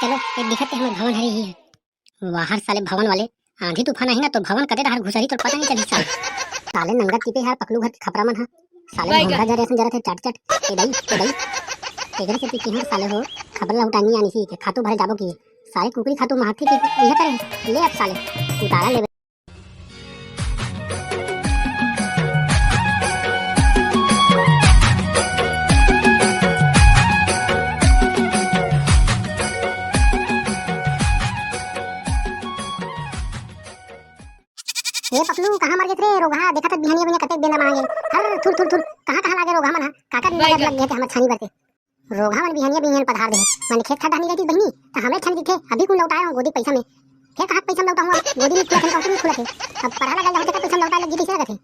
चलो एक दिखत हमारे भवन हरे ही है बाहर साले भवन वाले आंधी तूफान आई ना तो भवन कदे दाहर घुसरी तो पता नहीं चली साले नंगा टिपे यार पकलू घर खपरा मन हा साले भोंगा जरे सन जरा थे चट चट एदई तेगरे से पीछे हम साले हो खबर ला उठानी आनी सी के खातू भरे जाबो की साले कुकरी खातू माथी की यह करे ले अब साले उतारा ले ए पकलू कहां मार गए रे रोगा देखा त बिहनिया बिहनिया कते बेंदा मांगे हर थुर थुर थुर कहां लागे रोगा मन काका दिन लग गए थे हम छानी बरते रोगा मन बिहनिया बिहनिया पधार दे मन खेत खा डानी रहती बहनी त हमें छन दिखे अभी को लौटाए हो गोदी पैसा में खेत हाथ पैसा लौटा हुआ गोदी में खुला थे कंपनी खुला थे अब पढ़ा लगा जाते का पैसा लौटा लगी पैसा रखे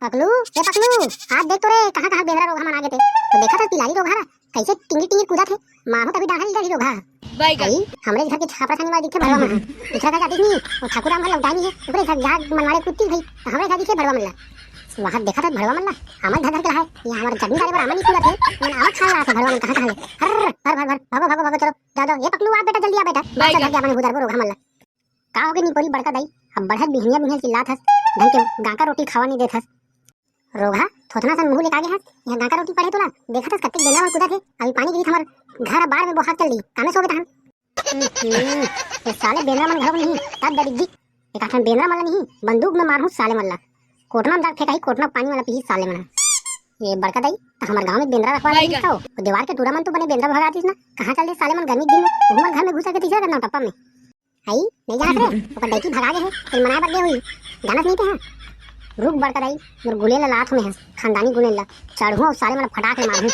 पकलू ए पकलू हाथ देख तो रे कहां बेंदा रोगा मन आ गए थे तो देखा था पिलारी रोगा कैसे टिंगी टिंगी कूदा थे माहो तभी डाढ़ा इधर ही रोगा भाई हमरे घर के छापरा खाने वाला दिखे भरवा मन दूसरा का जाती नहीं और ठाकुर राम लौटानी है ऊपर घर जाग मनवाड़े कुत्ती भाई हमरे घर दिखे भरवा मन वहां देखा था भरवा मन हमर घर के है ये हमारे जमीन दारे पर आमनी पूरा थे मन आवाज खा रहा था भरवा मन कहां है हर भर भागो चलो दादा ये पकलू आ बेटा जल्दी आ बेटा घर के अपने उधर रोगा मन का हो गई नहीं पूरी बड़का दाई अब बढ़त बिहनिया बिहनिया चिल्लात हस ढंग के गाका रोटी खावा नहीं देत हस रोगा थोतना सा मुंह लेके आ गया है यहां गाका रोटी पड़े तोला देखा था कत्ते बेना में कूदा थे अभी पानी गिरी हमर घर बाहर में बहुत चल दी काने सो गए ये साले बेना मन घर में नहीं तब दबिग्गी एक आठन बेना मन नहीं बंदूक में मारू साले मल्ला कोटना में जाके फेंकाई कोटना पानी वाला पी साले मन ये बड़का दाई तो हमारे गांव में बेंद्रा रखवा नहीं दिखाओ दीवार के टूरा मन तो बने बेंद्रा भगातीस ना कहां चल दे साले मन गर्मी दिन में घूमन घर में घुसा के तीसरा करना टप्पा में आई नहीं जाना रे ओकर डाइकी भगा गए है फिर मनाए बग गए हुई जानत नहीं थे हां रुक बड़का दाई मोर गुले ला लात में है खानदानी गुले ला चढ़ू साले मन फटाक ले मारू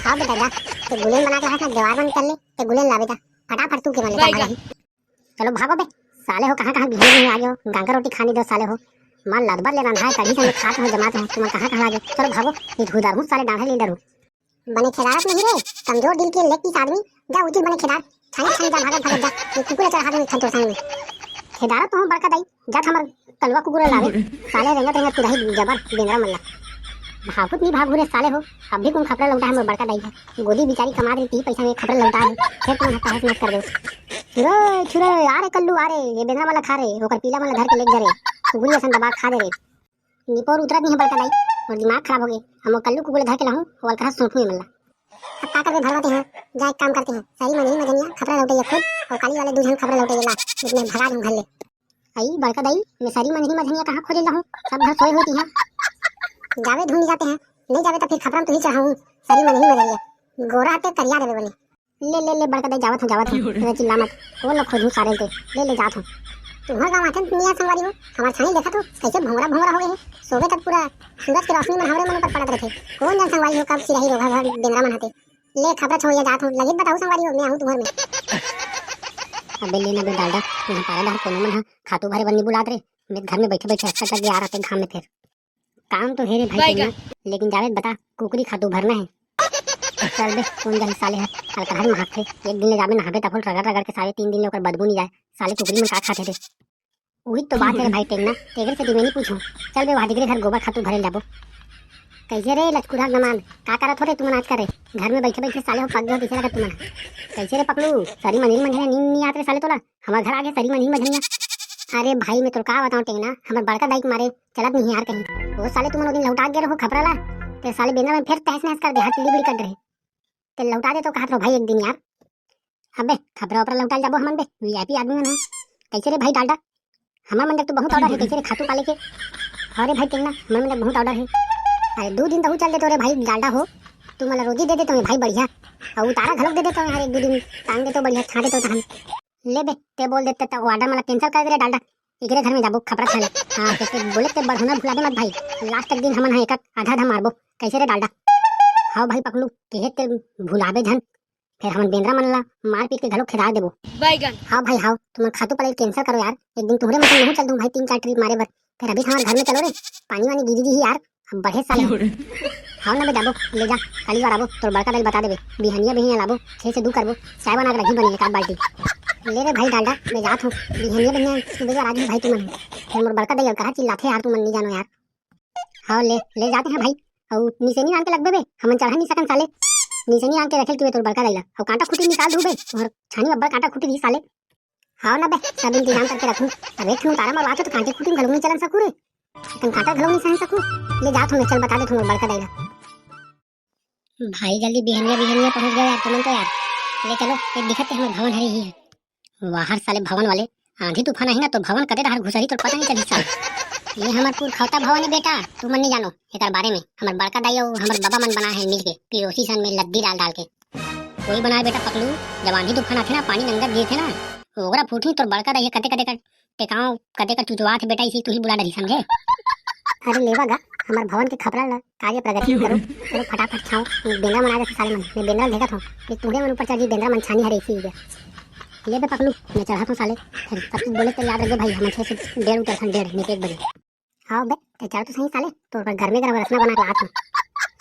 हां बेटा जा ते गुले बना के हाथ में दीवार बंद कर ले ते गुले ला बेटा फटाफट तू के वाले का चलो भागो बे साले हो कहां बिहनी में आ गए गांगा रोटी खानी दो साले हो मां लदबर ले रंधा है कहीं से खात हो जमात है तुम कहां आ गए चलो भागो ये धुदार हूं साले डाढ़े लीडर हूं बने खेदारत नहीं रे कमजोर दिल के लेग पीस आदमी जा उचित बने खेदार छाई जा भागत जा ये कुकुर चढ़ा दो खंतो साई में खेदारत तो बड़का दाई जा हमर कलवा कुकुर लावे साले रेंगा कुदाई जबर बेंगरा मल्ला भागुत नहीं भाग रे साले हो अभी कौन खपरा लौटा है बड़का दाई है गोदी बिचारी कमा रही 30 पैसा में खपरा लौटा है फिर तुम हताश मत कर दो छुरे आ रे कल्लू आ रे ये बेंगरा वाला खा रे ओकर पीला वाला घर के ले जा रे तू गुली सन दबा खा दे रे निपोर उतरत नहीं बड़का दाई और दिमाग खराब हो गए हम कल्लू को घर के लाऊं और कहा सोचू मल्ला अब का करके भरवाते हैं जा एक काम करते हैं सारी मनी मदनिया खपरा लौटे खुद और काली वाले दूध खपरा लौटे ला इसमें भगा दूं घर ले आई बड़का दाई मैं सारी मनी मदनिया कहां खोले लाऊं सब घर सोए होती है जावे ढूंढ जाते हैं नहीं जावे तो फिर खपरा तो ही चढ़ाऊं सारी मनी मदनिया गोरा पे करिया देवे बने ले बड़का दाई जावत हूं तेरा चिल्ला मत वो लोग खोजू सारे ते ले जात हूं तुम्हारा गांव आथन दुनिया संवारी हो हमार छानी देखा तो कैसे भंगरा हो गए हैं सोवे तक पूरा सूरज की रोशनी में हमरे मन पर पड़त रहे कौन जान संवारी हो कब सिराही रोगा घर बेंगरा मन हते ले खबर छोड़िए जात हूं लगे बताओ संवारी हो मैं आऊं तुम्हारे में अबे लेना बे डालडा यहां पारा डाल कोनो मन खातू भरे बन्नी बुलात रे मैं घर में बैठे अच्छा तक आ रहा घाम में फिर काम तो है रे भाई लेकिन जावेद बता कुकरी खातू भरना है चल बे कौन जाने साले है अलकहर में हाथ थे एक दिन ले जाबे नहाबे तब रगड़ के सारे 3 दिन ले ओकर बदबू नहीं जाए साले कुकरी में का खाते थे वही तो बात है भाई टेंगना तेरे से मैं नहीं पूछूं चल बे वादिगरे घर गोबर खातू भरे जाबो कैसे रे लचकुरा गमान का करत हो रे तुम आज करे घर में बैठे साले हो पग गयो दिखे लगा तुम कैसे रे पकलू सारी मनील मंझिया नींद नहीं आत रे साले तोला हमार घर आ गए सारी मनील मंझिया अरे भाई मैं तो का बताऊं टेंगना हमार बड़का दाई मारे चलत नहीं यार कहीं वो साले तुम दिन लौटा गए रहो खपरा ला ते साले बेंदा में फिर तहस नहस कर दे हाथ लीबड़ी कर रहे ते लौटा दे तो कहा तो भाई एक दिन यार अबे खपरा ऊपर लौटा जाबो हमन बे वीआईपी आदमी मन कैसे रे भाई डालडा हमार मन तो बहुत ऑर्डर है कैसे रे खातू पाले के अरे भाई टेंगना हमार मन बहुत ऑर्डर है अरे 2 दिन तो चल दे तो रे भाई डालडा हो तू मला रोजी दे दे तो भाई बढ़िया और उतारा घलक दे दे तो यार 1-2 दिन टांग दे तो बढ़िया छाड़े तो हम ले बे ते बोल देते तो ऑर्डर मला कैंसिल कर दे रे डालडा इकरे घर में जाबो खपरा खाले हां ते बोले ते बढ़ना भुला दे मत भाई लास्ट तक दिन हमन है एक आधा मारबो कैसे रे डालडा हां भाई पकलू के ते भुलाबे धन फिर हम बेंद्रा मनला मार पीट के घलो खिदा देबो बैगन हां भाई हां तुम खातू पले कैंसिल करो यार एक दिन तुम्हारे मतलब नहीं चल दूं भाई 3-4 ट्रिप मारे बर फिर अभी हमारे घर में चलो रे पानी वानी गिरी दी यार हम बढ़े साले हां ना बे जाबो ले जा काली बार आबो तोर बड़का दल बता देबे बिहनिया लाबो 6 से 2 करबो चाय बना के रखी बनी एक बाल्टी ले रे भाई डालडा मैं जात हूं बिहनिया सुबह रात में भाई तुम फिर मोर बड़का दल कहा चिल्लाथे यार तुम नहीं जानो यार हां ले जाते हैं भाई और निसेनी आन के लगबे बे हम चढ़ा नहीं सकन साले निसनी आन के रखेल तुवे तोर बड़का दैला और कांटा खूटी निकाल दू बे और छानी अब्बड़ कांटा खूटी दी साले। हाँ ना बे सब इंतजाम करके रखूं। अब एक ठन तारा मरवा तो कांटे खूटी घलू नहीं चलन सकू रे, लेकिन कांटा घलू नहीं सह सकू। ले जा तुम चल बता दे तुम बड़का दैला। भाई जल्दी बिहनिया बिहनिया पहुंच गए यार तुम तो यार। ले चलो एक दिखत है हमारे भवन हरी ही है। वाहर साले भवन वाले आंधी तूफान आई ना तो भवन कदे रहा घुसरी तो पता नहीं चली साले। ये हमार कुल खौता भवन है बेटा, तू मन नहीं जानो एकर बारे में। हमार बड़का दाई और हमार बाबा मन बना है मिलके पिरोसी सन में लद्दी डाल डाल के कोई बनाए बेटा पकलू। जब आंधी तूफान आथे ना पानी नंगा दिए थे ना ओगरा फूटी तो बड़का दाई कते कते का टेकाओ कते का चुचवा थे बेटा, इसी तू ही बुला डरी समझे। अरे लेवा गा हमार भवन के खपरा ला कार्य प्रगति करो चलो फटाफट छाओ। बेंदा मना दे साले मन मैं बेंदा देखा था कि तूने मन ऊपर चढ़ी बेंदा मन छानी हरे इसी हो गया। ले बे पकलू मैं चढ़ा तो साले फिर सब कुछ बोले तो याद रखे भाई हम 6 से 1:30 उतर सन 1:30 नहीं 1 बजे। हाँ बे ते चढ़ तो सही साले तो घर में करा रसना बना के आत हूं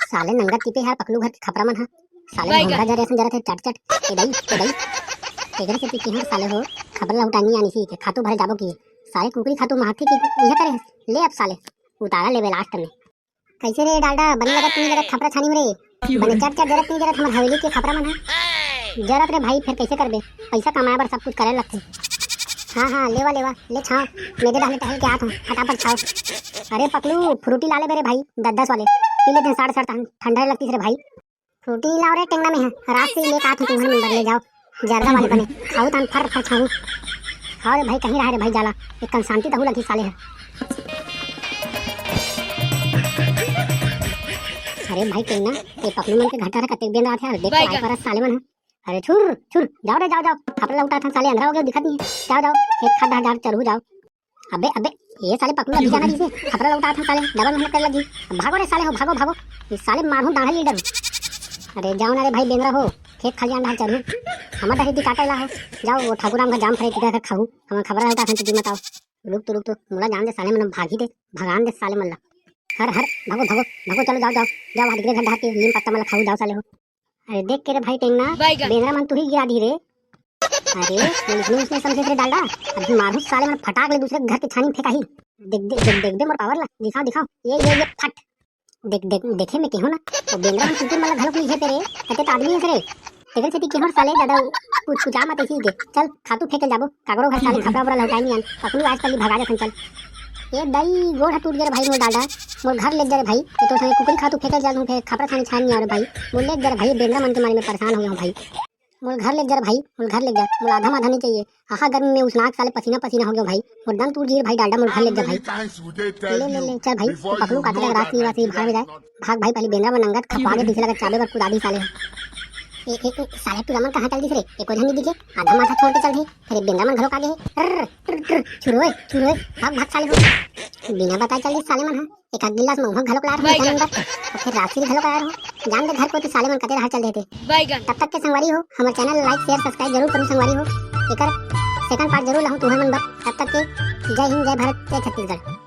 साले नंगा टिपे यार पकलू घर के खपरा मन हा साले घोड़ा जा रे जरा थे चट चट ए दई एगरे से पीछे हर साले हो खबर ला उठानी आनी सी के खातू भर जाबो की साले कुकरी खातू माथी की ये करे ले अब साले उतारा लेवे लास्ट में। कैसे रे डालडा बने लगा तू लगा खपरा छानी रे बने चट चट जरूरत नहीं जरूरत हमर हवेली के खपरा मन है जरूरत रे भाई फिर कैसे करबे पैसा कमाए बर सब कुछ करे लगथे। हाँ लेवा लेवा ले छाओ मेरे डाले टहल के आत हूं फटाफट छाओ। अरे पकलू फ्रूटी ला ले मेरे भाई 10-10 वाले पी लेते 60 ठंडा लगती है रे भाई। फ्रूटी लाओ रे टेंगना में है रात से लेके आत हूं तुम्हारे नंबर ले जाओ जर्दा वाले बने खाऊ तन फर फर छाऊ। हाँ रे भाई कहीं रहा रे भाई जाला एक शांति तहु लगी साले है। अरे भाई टेंगना ये पकलू मन के घाटा रे कते बेन आथे देख आई पर साले मन। अरे छुर छुर जाओ रे जाओ खपरा उठा था साले अंदर हो गया दिखत नहीं जाओ जाओ एक खड्डा हजार चढ़ू जाओ। अबे अबे ये साले पकलू अभी जाना जिसे खपरा उठा था साले डबल मेहनत कर लगी भागो रे साले हो भागो भागो ये साले मारू दाढ़ा लीडर। अरे जाओ ना रे भाई बेंद्रा हो खेत खलियान ढाल चढ़ू हमार दही काटे ला हो जाओ वो ठाकुराम का जाम फरे टिका खाऊ हम खबर होता है तुझे बताओ। रुक तो मुला जान दे साले मन भागी दे भगान दे साले मन ला हर हर भागो भागो भागो चलो जाओ जाओ जाओ हाथ गिरे ढाके नीम पत्ता मला खाऊ जाओ साले हो। अरे देख के रे भाई टेंगना बेंद्रा मन तू ही गिरा दी रे। अरे उसने समझे रे डालडा अभी मारू साले मन फटाक ले दूसरे घर के छानी फेंका ही देख दे मोर पावर ला दिखाओ दिखाओ ये फट देखे में केहो ना तो बेंद्रा मन तू मला घर को नीचे तेरे कते आदमी है रे तेरे से केहो साले दादा कुछ मत ऐसी दे चल खातू फेंके जाबो कागरो घर साले खपरा बरा लौटाई नहीं आन पकलू आज कल भगा दे चल। ये दई गोड़ टूट गया भाई मोर डालडा मोर घर ले जा रे भाई ये तो सही कुकरी खातू फेंके जालू फिर खपरा छानी छान नहीं आ रे भाई बोल ले जा भाई बेंद्रा मन के मारे में परेशान हो गया भाई मोर घर ले जा भाई मोर घर ले जा मोर आधा नहीं चाहिए आहा गर्मी में उस नाक साले पसीना पसीना हो गया भाई मोर दम टूट गया भाई डालडा मोर घर ले जा भाई ले चल भाई पकलू काटे रात निवासी भाग में जाए भाग भाई पहले बेंद्रा में नंगत खपा के दिखे लगा चाबे पर कुदादी साले एक साले तू रमन कहां चल दिख रे एक और नहीं दिखे आधा माथा छोड़ के चल गई फिर बेंद्रा मन घरों का गए छुरोए भाग साले हो बिना बताए चल दिस साले मन हां एक आध गिलास में घलोक लार हो अंदर और फिर राशि घलोक लार हो जान दे घर को तो साले मन कते रहा चल देते। तब तक के संगवारी हो हमारे चैनल लाइक शेयर सब्सक्राइब जरूर करूं संगवारी हो एकर सेकंड पार्ट जरूर लाऊं तुम्हारे मन तब तक के जय हिंद जय भारत जय छत्तीसगढ़।